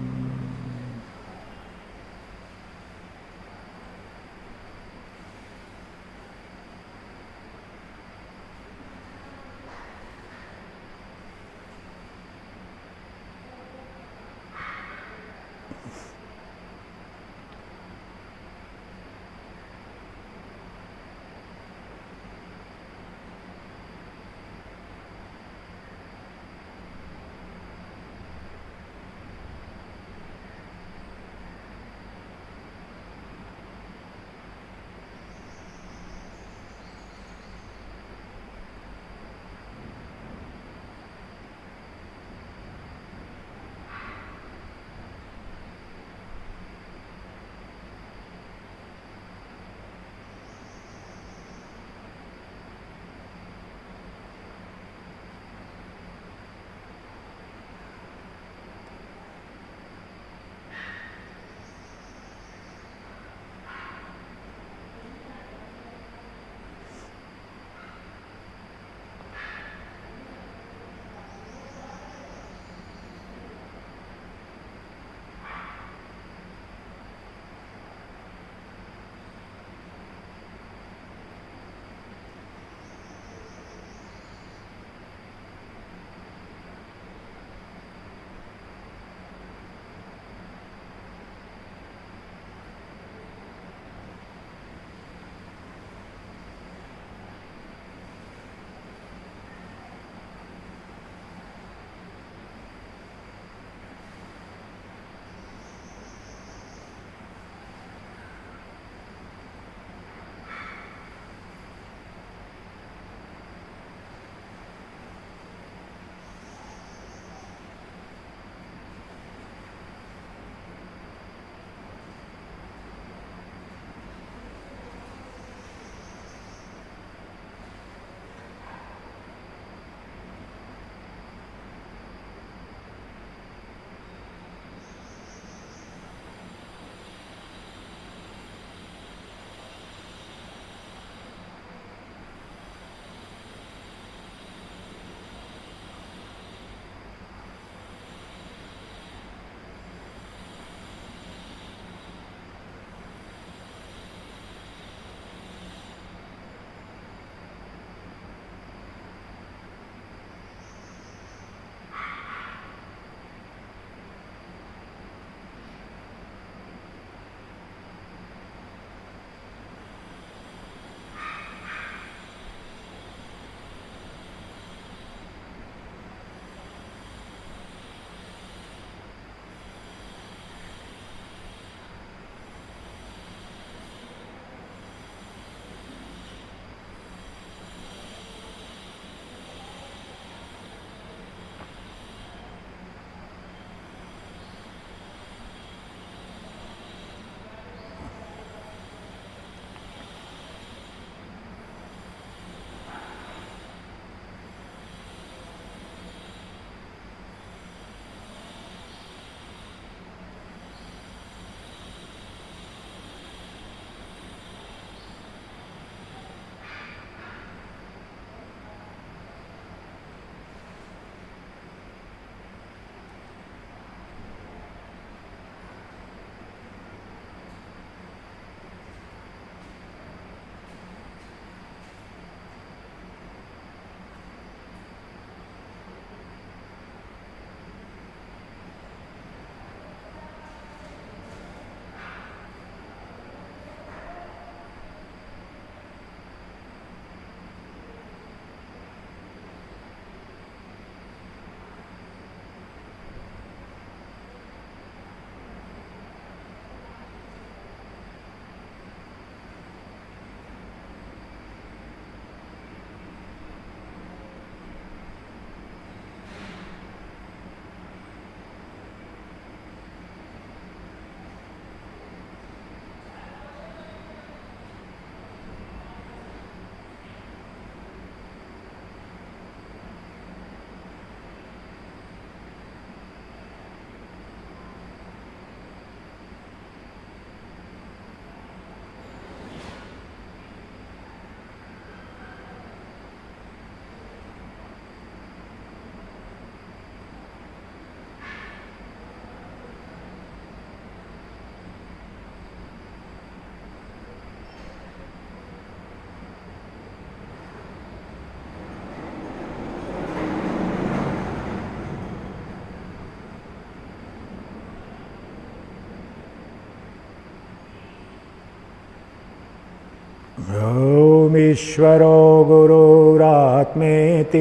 ओमीश्वरो गुरुरात्मेति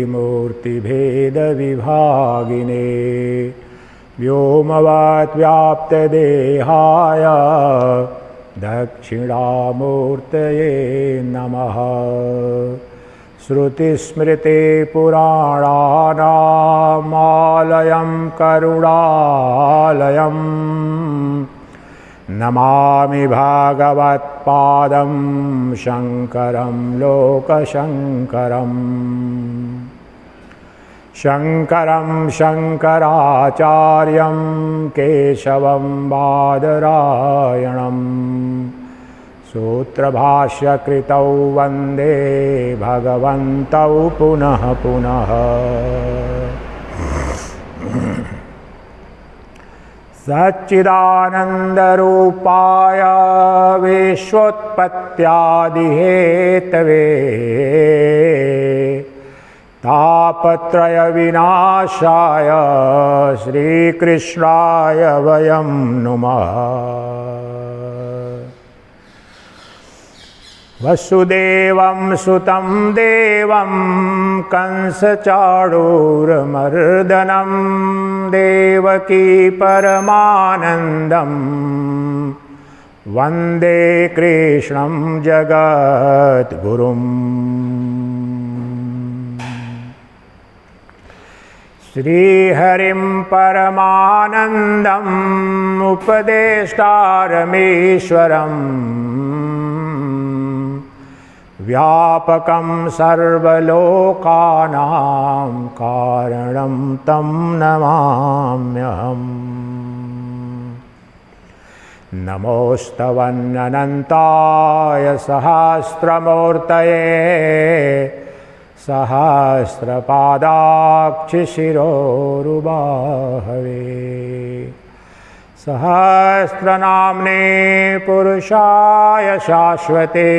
मूर्तिभेदविभागिने व्योमवत् व्याप्तदेहाय दक्षिणामूर्तये नमः। श्रुतिस्मृतिपुराणानामालयं करुणालयम् नमामि भागवत्पादं शङ्करं लोकशङ्करम्। शङ्करं शङ्कराचार्यं केशवं बादरायणम् सूत्रभाष्यकृतौ वन्दे भगवन्तौ पुनः पुनः। सच्चिदानन्दरूपाय विश्वोत्पत्त्यादिहेतवे तापत्रयविनाशाय श्रीकृष्णाय वयं नुमः। वसुदेवं सुतं देवं कंसचाणूरमर्दनं देवकी परमानन्दं वन्दे कृष्णं जगद्गुरुम्। श्रीहरिं परमानन्दम् उपदेष्टारमीश्वरम् व्यापकं सर्वलोकानां कारणं तं नमाम्यहम्। नमोस्तवन्नन्ताय सहस्रमूर्तये सहस्रपादाक्षिशिरोरुबाहवे सहस्रनाम्ने पुरुषाय शाश्वते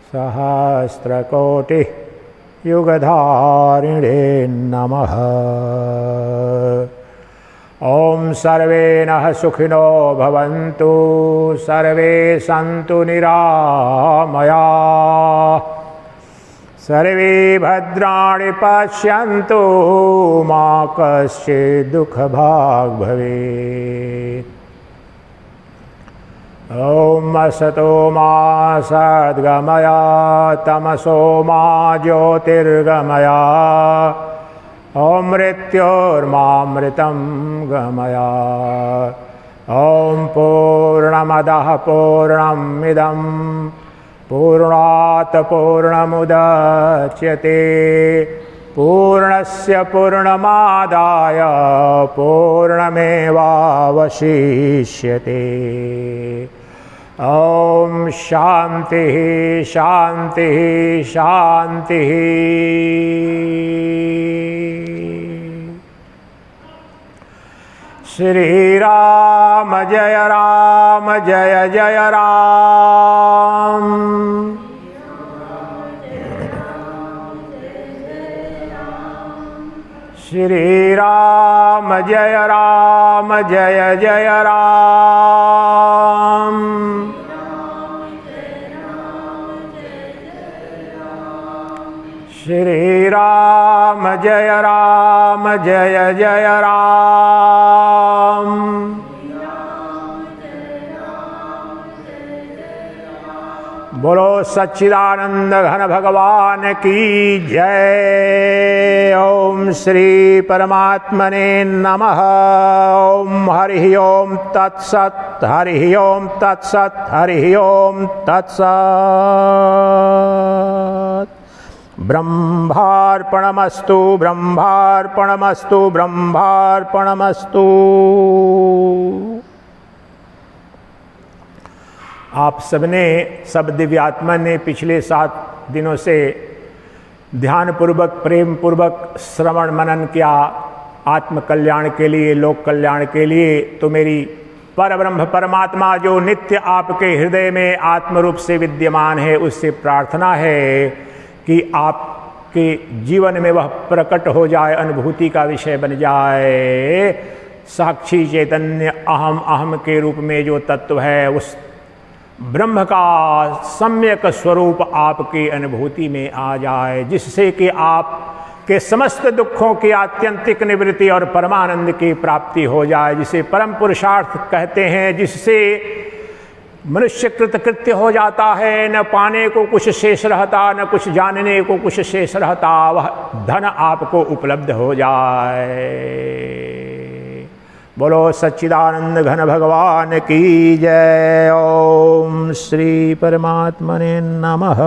सहस्रकोटि युगधारिणे नमः। ॐ सर्वे नः सुखिनो भवन्तु सर्वे सन्तु निरामयाः सर्वे भद्राणि पश्यन्तु मा कश्चित् दुःखभाग् भवेत्। ॐ असतो मा सद्गमय तमसो मा ज्योतिर्गमय ॐ मृत्योर्मामृतं गमय। ॐ पूर्णमदः पूर्णमिदं पूर्णात् पूर्णमुदच्यते पूर्णस्य पूर्णमादाय पूर्णमेवावशिष्यते। ॐ शान्तिः शान्तिः शान्तिः। श्रीराम जय जय राम। श्रीराम जय जय राम। श्रीराम जय जय राम। बोलो सच्चिदानंद घन भगवान की जय। ओम श्री परमात्मने नमः। ओम हरि ओम तत्सत् हरि ओम तत्सत् हरि ओम तत्सत्। ब्रह्मार्पणमस्तु ब्रह्मार्पणमस्तु ब्रह्मार्पणमस्तु। आप सबने सब दिव्यात्मा ने पिछले 7 दिनों से ध्यानपूर्वक प्रेम पूर्वक श्रवण मनन किया आत्म कल्याण के लिए लोक कल्याण के लिए। तो मेरी परब्रह्म परमात्मा जो नित्य आपके हृदय में आत्मरूप से विद्यमान है उससे प्रार्थना है कि आपके जीवन में वह प्रकट हो जाए, अनुभूति का विषय बन जाए। साक्षी चैतन्य अहम अहम के रूप में जो तत्व है उस ब्रह्म का सम्यक स्वरूप आपकी अनुभूति में आ जाए, जिससे कि आप के समस्त दुखों की आत्यंतिक निवृत्ति और परमानंद की प्राप्ति हो जाए, जिसे परम पुरुषार्थ कहते हैं, जिससे मनुष्य कृतकृत्य हो जाता है, न पाने को कुछ शेष रहता, न कुछ जानने को कुछ शेष रहता, वह धन आपको उपलब्ध हो जाए। बोलो सच्चिदानंद घन भगवान की जय। ओम श्री परमात्मने नमः।